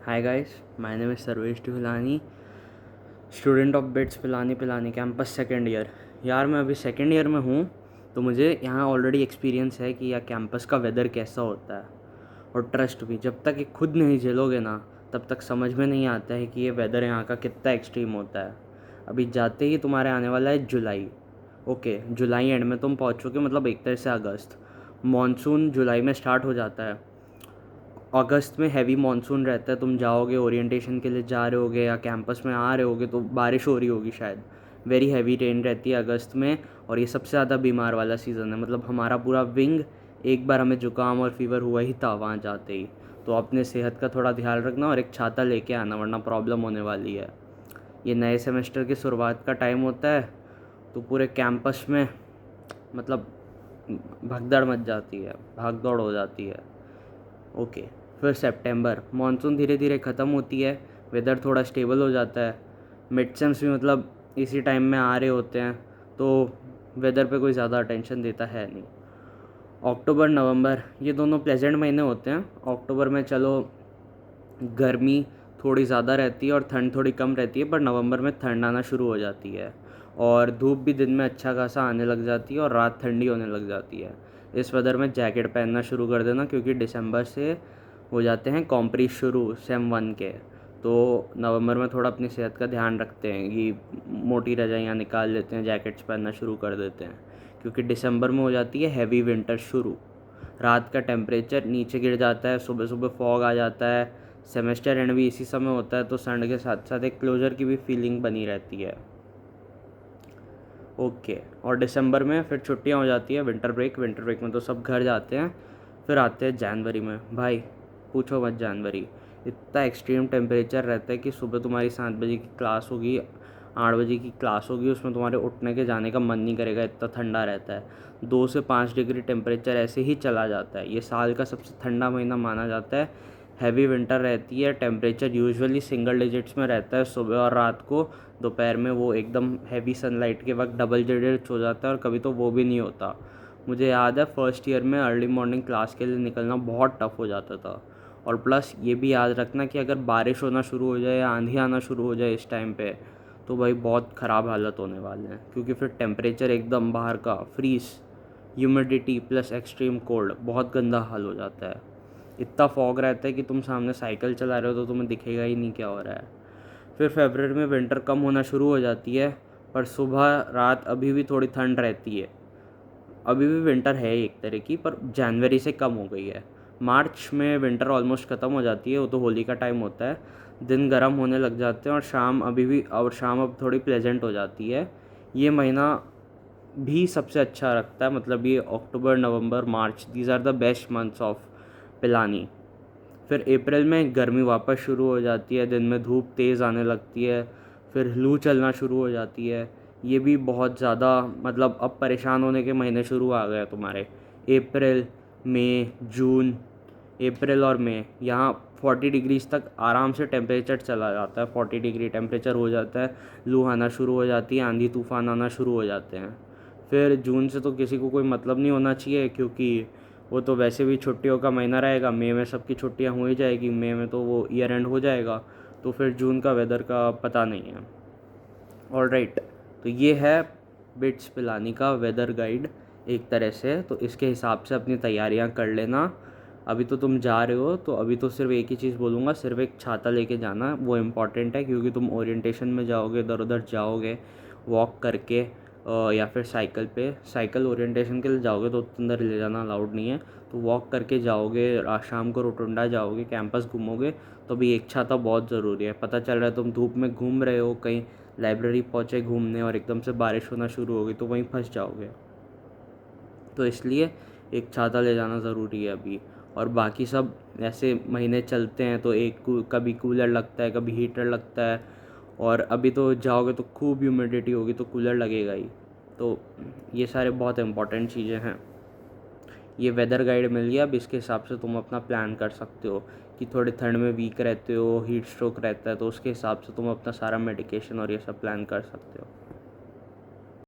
Hi guys, my name is Sarvesh Tuhilani, student of bits Pilani Pilani campus second year. यार मैं अभी second year में हूँ, तो मुझे यहाँ ऑलरेडी एक्सपीरियंस है कि यार कैंपस का वेदर कैसा होता है। और ट्रस्ट भी, जब तक ये खुद नहीं झेलोगे ना, तब तक समझ में नहीं आता है कि ये वेदर यहाँ का कितना एक्सट्रीम होता है। अभी जाते ही तुम्हारे आने वाला है जुलाई। ओके, जुलाई एंड में तुम पहुँचोगे, मतलब एक तरह से अगस्त। मॉनसून जुलाई में स्टार्ट हो जाता है। अगस्त में हैवी मानसून रहता है। तुम जाओगे, ओरिएंटेशन के लिए जा रहे होगे या कैंपस में आ रहे होगे, तो बारिश हो रही होगी शायद। वेरी हैवी रेन रहती है अगस्त में, और ये सबसे ज़्यादा बीमार वाला सीज़न है। मतलब हमारा पूरा विंग, एक बार हमें जुकाम और फीवर हुआ ही था वहाँ जाते ही। तो अपने सेहत का थोड़ा ध्यान रखना और एक छाता लेके आना, वरना प्रॉब्लम होने वाली है। ये नए सेमेस्टर की शुरुआत का टाइम होता है, तो पूरे कैंपस में मतलब भगदड़ मच जाती है, भाग दौड़ हो जाती है। ओके, फिर सितंबर, मानसून धीरे धीरे ख़त्म होती है, वेदर थोड़ा स्टेबल हो जाता है। मिड सेम्स भी मतलब इसी टाइम में आ रहे होते हैं, तो वेदर पे कोई ज़्यादा अटेंशन देता है नहीं। अक्टूबर नवंबर ये दोनों प्लेजेंट महीने होते हैं। अक्टूबर में चलो गर्मी थोड़ी ज़्यादा रहती है और ठंड थोड़ी कम रहती है, पर नवंबर में ठंड आना शुरू हो जाती है और धूप भी दिन में अच्छा खासा आने लग जाती है और रात ठंडी होने लग जाती है। इस वेदर में जैकेट पहनना शुरू कर देना, क्योंकि दिसंबर से हो जाते हैं कॉम्प्री शुरू सेम 1 के। तो नवंबर में थोड़ा अपनी सेहत का ध्यान रखते हैं कि मोटी रजाइयाँ निकाल लेते हैं, जैकेट्स पहनना शुरू कर देते हैं, क्योंकि दिसंबर में हो जाती है हैवी विंटर शुरू। रात का टेम्परेचर नीचे गिर जाता है, सुबह सुबह फॉग आ जाता है। सेमेस्टर एंड भी इसी समय होता है, तो ठंड के साथ साथ एक क्लोजर की भी फीलिंग बनी रहती है। ओके, और दिसंबर में फिर छुट्टियां हो जाती है, विंटर ब्रेक में तो सब घर जाते हैं। फिर आते हैं जनवरी में। भाई पूछो मत, जनवरी इतना एक्सट्रीम टेम्परेचर रहता है कि सुबह तुम्हारी 7 बजे की क्लास होगी, 8 बजे की क्लास होगी, उसमें तुम्हारे उठने के जाने का मन नहीं करेगा, इतना ठंडा रहता है। 2 से 5 डिग्री टेम्परेचर ऐसे ही चला जाता है। ये साल का सबसे ठंडा महीना माना जाता है। हैवी विंटर रहती है, टेम्परेचर यूजुअली सिंगल डिजिट्स में रहता है सुबह और रात को। दोपहर में वो एकदम हैवी सनलाइट के वक्त डबल डिजिट्स हो जाता है, और कभी तो वो भी नहीं होता। मुझे याद है फर्स्ट ईयर में अर्ली मॉर्निंग क्लास के लिए निकलना बहुत टफ हो जाता था। और प्लस ये भी याद रखना कि अगर बारिश होना शुरू हो जाए या आंधी आना शुरू हो जाए इस टाइम पे, तो भाई बहुत ख़राब हालत होने वाले हैं, क्योंकि फिर टेम्परेचर एकदम बाहर का freeze, humidity plus extreme cold, बहुत गंदा हाल हो जाता है। इतना फॉग रहता है कि तुम सामने साइकिल चला रहे हो तो तुम्हें दिखेगा ही नहीं क्या हो रहा है। फिर फरवरी में विंटर कम होना शुरू हो जाती है, पर सुबह रात अभी भी थोड़ी ठंड रहती है। अभी भी विंटर है एक तरह की, पर जनवरी से कम हो गई है। मार्च में विंटर ऑलमोस्ट ख़त्म हो जाती है, वो तो होली का टाइम होता है। दिन गर्म होने लग जाते हैं और शाम अब थोड़ी प्लेजेंट हो जाती है। ये महीना भी सबसे अच्छा रखता है, मतलब ये अक्टूबर नवंबर मार्च, these are the best months of Pilani. फिर अप्रैल में गर्मी वापस शुरू हो जाती है, दिन में धूप तेज़ आने लगती है, फिर लू चलना शुरू हो जाती है। ये भी बहुत ज़्यादा, मतलब अब परेशान होने के महीने शुरू आ गए तुम्हारे। अप्रैल, मई, जून, अप्रैल और मई, यहाँ 40 डिग्रीज तक आराम से टेम्परेचर चला जाता है। 40 डिग्री टेम्परेचर हो जाता है, लू आना शुरू हो जाती है, आंधी तूफान आना शुरू हो जाते हैं। फिर जून से तो किसी को कोई मतलब नहीं होना चाहिए, क्योंकि वो तो वैसे भी छुट्टियों का महीना रहेगा। मई में सबकी छुट्टियां हो ही जाएगी, मई में तो वो ईयर एंड हो जाएगा, तो फिर जून का वेदर का पता नहीं है। ऑलराइट, तो ये है बिट्स पिलानी का वेदर गाइड एक तरह से। तो इसके हिसाब से अपनी तैयारियां कर लेना। अभी तो तुम जा रहे हो, तो अभी तो सिर्फ एक ही चीज़ बोलूँगा, सिर्फ एक छाता लेके जाना, वो इम्पॉर्टेंट है, क्योंकि तुम ओरिएंटेशन में जाओगे, इधर उधर जाओगे वॉक करके, या फिर साइकिल ओरिएंटेशन के लिए जाओगे तो अंदर ले जाना अलाउड नहीं है। तो वॉक करके जाओगे, शाम को रोटुंडा जाओगे, कैंपस घूमोगे, तो भी एक छाता बहुत ज़रूरी है। पता चल रहा है तुम धूप में घूम रहे हो, कहीं लाइब्रेरी पहुँचे घूमने और एकदम से बारिश होना शुरू हो गई, तो वहीं फंस जाओगे। तो इसलिए एक छाता ले जाना ज़रूरी है अभी। और बाकी सब ऐसे महीने चलते हैं, तो कभी कूलर लगता है, कभी हीटर लगता है, और अभी तो जाओगे तो खूब ह्यूमिडिटी होगी, तो कूलर लगेगा ही। तो ये सारे बहुत इंपॉर्टेंट चीज़ें हैं। ये वेदर गाइड मिल गया, अब इसके हिसाब से तुम अपना प्लान कर सकते हो कि थोड़ी ठंड में वीक रहते हो, हीट स्ट्रोक रहता है, तो उसके हिसाब से तुम अपना सारा मेडिकेशन और ये सब प्लान कर सकते हो।